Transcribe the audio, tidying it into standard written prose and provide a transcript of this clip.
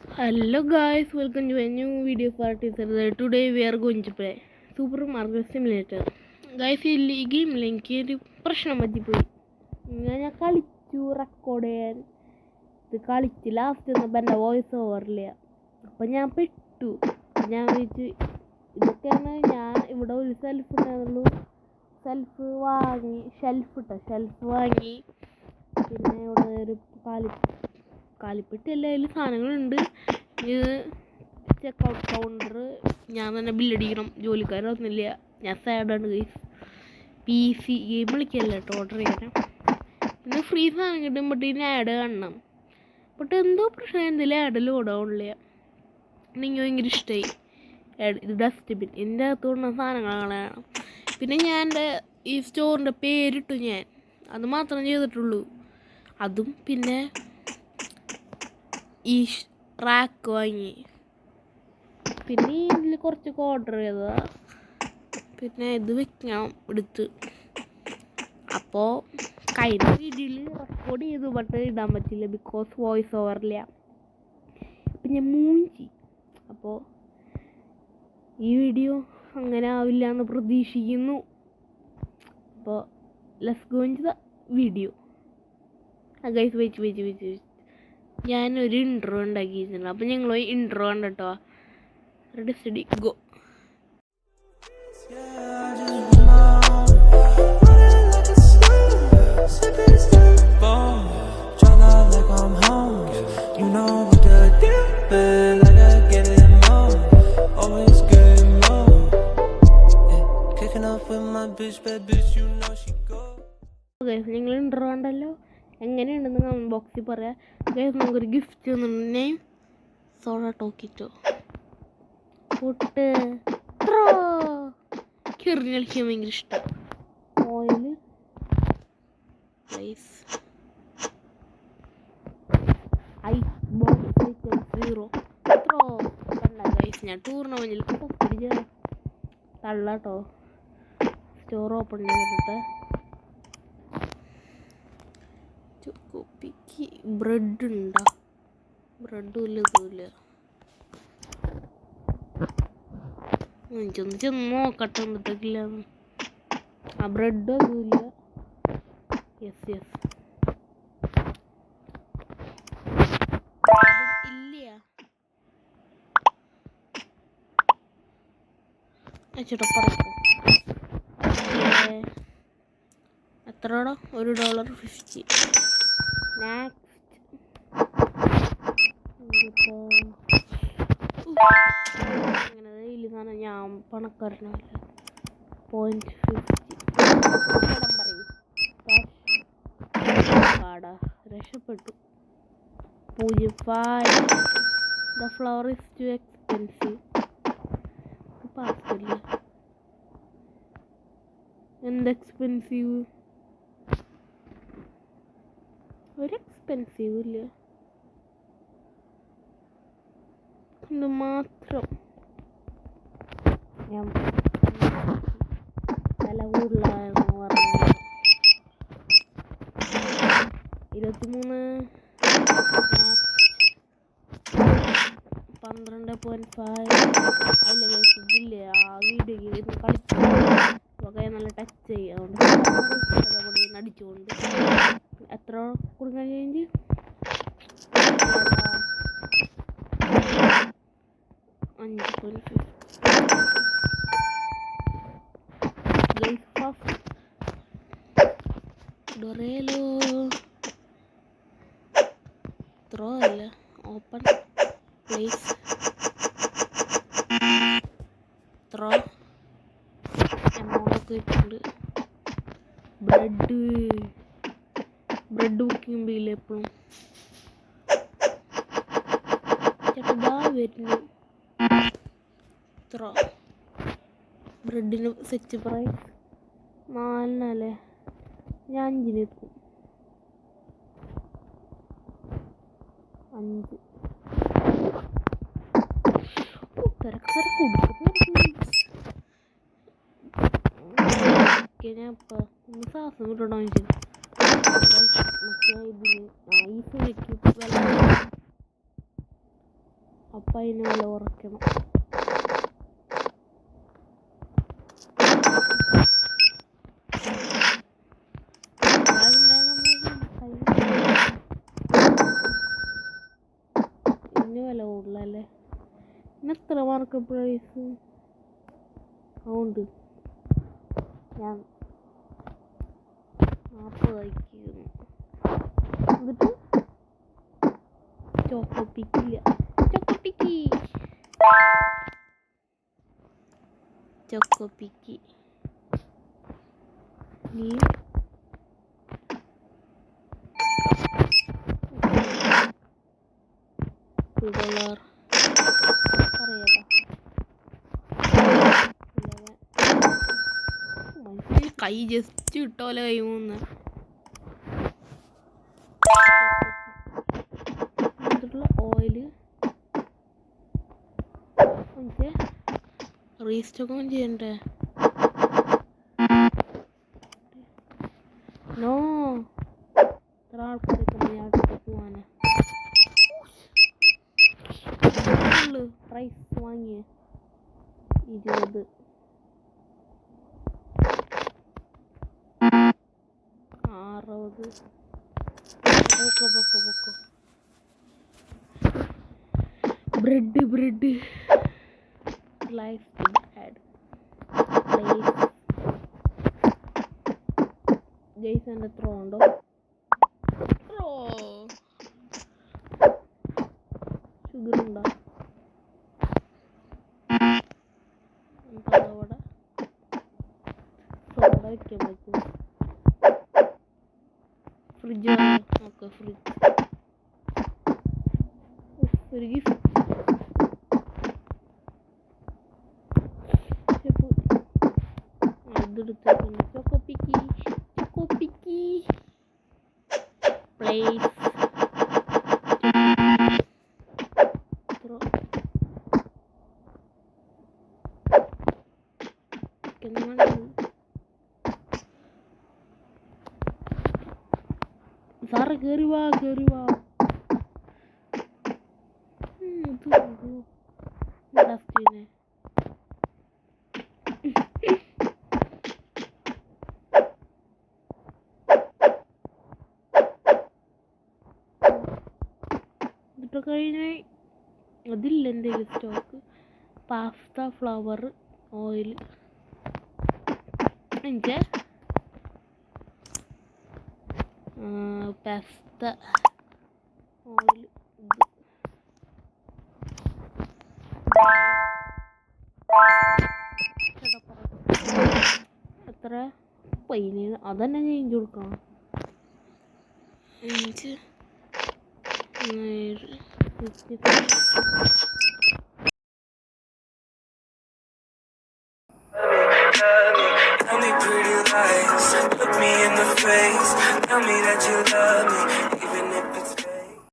Hello guys, welcome to a new video for teaser. Today we are going to play Super Mario Simulator. Guys, ഈ ഗെയിമിൽ എനിക്കൊരു പ്രശ്നം പറ്റിപ്പോയി. ഞാൻ കളിച്ചു റെക്കോർഡ് ചെയ്യാൻ ഇത് കളിച്ച് ലാസ്റ്റ് വന്നപ്പോൾ എൻ്റെ വോയിസ് ഓവറില്ല. അപ്പം ഞാൻ പെട്ടു. ഞാൻ വിളിച്ച് ഇതൊക്കെയാണ് ഞാൻ ഇവിടെ ഒരു സെൽഫ് ഉണ്ടായിരുന്നുള്ളൂ. ഷെൽഫ് വാങ്ങി പിന്നെ ഇവിടെ ഒരു കാലിപ്പെട്ടി എല്ലാ സാധനങ്ങളുണ്ട്. ഇത് ചെക്കൗട്ട് കൗണ്ടർ ഞാൻ തന്നെ ബില്ലടിക്കണം. ജോലിക്കാരൊന്നുമില്ല. ഞാൻ സാഡാണ് ഗൈസ്. PC ഗെയിം കളിക്കല്ല കേട്ടോ, ഓർഡർ ചെയ്യാൻ. പിന്നെ ഫ്രീ സാധനം കിട്ടും. ബട്ട് ഇതിന് ആഡ് കാണണം. ബട്ട് എന്തോ പ്രശ്നം എന്തെങ്കിലും ആഡ് ലോഡാവണില്ല. എനിക്ക് ഭയങ്കര ഇഷ്ടമായി. ഇത് ഡസ്റ്റ്ബിൻ എൻ്റെ അകത്തുകൊണ്ട സാധനങ്ങളാണ്. പിന്നെ ഞാൻ എൻ്റെ ഈ സ്റ്റോറിൻ്റെ പേരിട്ടു. ഞാൻ അത് മാത്രം ചെയ്തിട്ടുള്ളൂ. അതും പിന്നെ ഈ റാക്ക് വാങ്ങി. പിന്നെ ഇതിൽ കുറച്ചൊക്കെ ഓർഡർ ചെയ്തതാ. പിന്നെ ഇത് വെക്കണം എടുത്ത്. അപ്പോൾ കഴിഞ്ഞ വീഡിയോയിൽ റെക്കോർഡ് ചെയ്തു, ബട്ട് ഇടാൻ പറ്റില്ല ബിക്കോസ് വോയിസ് ഓവറില്ല. അപ്പം ഞാൻ മൂഞ്ചി. അപ്പോൾ ഈ വീഡിയോ അങ്ങനെ ആവില്ല എന്ന് പ്രതീക്ഷിക്കുന്നു. അപ്പോൾ let's go into the video വീഡിയോ. ഗൈസ് വെച്ച് ഞാനൊരു ഇൻട്രോ ഉണ്ടാക്കിയിട്ടുണ്ട്. അപ്പം ഞങ്ങൾ ഇൻട്രോ കണ്ടോ. Ready study go. നിങ്ങൾ ഇൻട്രോ കണ്ടല്ലോ. എങ്ങനെയുണ്ടെന്ന് കമന്റ് ബോക്സിൽ പറയാം. ഗൈസ് നമുക്കൊരു ഗിഫ്റ്റ് തന്നിട്ടുണ്ടേ. സോഡ ടോക്കിറ്റോ പൊട്ട് ചെറിയ കളിക്കാൻ ഭയങ്കര ഇഷ്ടം. ഓയിൽ ഐസ് ബോക്സ് 0 ത്രോ കണ്ട ഗൈസ്. ഞാൻ ടൂർണമെൻറ്റിൽ പിടിച്ച തള്ളാട്ടോ. സ്റ്റോർ ഓപ്പൺ ചെയ്തിട്ട് കുപ്പിക്ക് ബ്രെഡ് ഉണ്ടോ? ബ്രെഡും ഇല്ല, ഇതുമില്ല. എനിക്കൊന്ന് ചെന്ന് നോക്കട്ടെ എന്തൊക്കെയില്ല. ആ ബ്രെഡും അതുമില്ല. യെസ് ഇല്ല. ചേട്ടാ പറയും എത്രയോടോ? $1.50. അങ്ങനെ ഇല്ലെന്നാണ് ഞാൻ പണക്കാരനല്ല. 0.50 പറയൂ. കാടാ രക്ഷപ്പെട്ടു. 0.5. The flower is too expensive. പാസ്റ്റില്ല. എന്ത് എക്സ്പെൻസീവ്? ഒരു എക്സ്പെൻസീവ് ഇല്ല. ഇത് മാത്രം ഞാൻ വില കൂടുതലാണെന്ന് പറഞ്ഞു. 23 12.5. അതില്ല ഇതില്ലേ ആ വീഡിയോ ഇരുന്ന് കളിച്ചു നല്ല ടച്ച് ചെയ്യുക. അതുകൊണ്ട് അടിച്ചുകൊണ്ട് എത്ര കൊടുക്കാൻ കഴിഞ്ഞ് 5.50. ഡൊറേലോ ത്രോ അല്ല, ഓപ്പൺ പ്ലേസ് ത്രോ എമൗണ്ടൊക്കെ ഇട്ടുണ്ട്. ബ്രെഡ് ബുക്കിംഗ് ബില്ല് എപ്പോഴും ചേട്ടാ വരുന്നു. ത്രോ ബ്രെഡിന് സെറ്റ് പ്രൈസ് 4 ഞാൻ 5 എത്തും. 5 തിരക്ക് ഞാൻ ഇപ്പം ഒന്ന് ശ്വാസം വിട്ടോണ്ടാ മറ്റേ ഇതിന് ഐസ് വെക്കും. അപ്പം അതിന് വില കുറയ്ക്കണം. ഇതിന് വില കൂടുതലല്ലേ? ഇന്ന് എത്ര മാർക്കറ്റ് പ്രൈസ്? അതുകൊണ്ട് ഞാൻ 40 എന്നിട്ട് ചോക്കോപ്പിക്കില്ല. ചോക്കോപ്പിക്ക് നീ $2 അറിയാതാ. കൈ ജസ്റ്റ് ഇട്ടോലെ കൈ മൂന്ന് ഓയില് നമുക്ക് റീസ്റ്റോക്കും ചെയ്യണ്ടേ? നോ ഇത്ര ആൾക്കാരൊക്കെ ഞാട്ടിട്ട് പോവാനാ. പ്രൈസ് വാങ്ങിയ 20 60 പൊക്കോ ബ്രെഡ് ലൈഫ് ഗൈസ് എൻ്റെ എത്ര ഉണ്ടോ? ഷുഗർ ഉണ്ടോ? അവിടെ സോഡ വയ്ക്കാൻ പറ്റും. ഫ്രിഡ്ജ് നോക്ക്. ഒരു ഗിഫ്റ്റ് ഇതെടുത്ത് ചോക്കോപ്പിക്ക് പ്ലേസ് സാറ് കയറി വാ. ഡസ്റ്റ്ബിനെ ഇതിട്ട് കഴിഞ്ഞാൽ അതില്ല എൻ്റെ സ്റ്റോക്ക്. പാസ്ത ഫ്ലവർ ഓയിൽ എനിക്ക് പാസ്ത ഓയിൽ എത്ര പൈന് അതന്നെ ചേഞ്ച് കൊടുക്കണം. 5 Tell me pretty lies, look me in the face, tell me that you love me.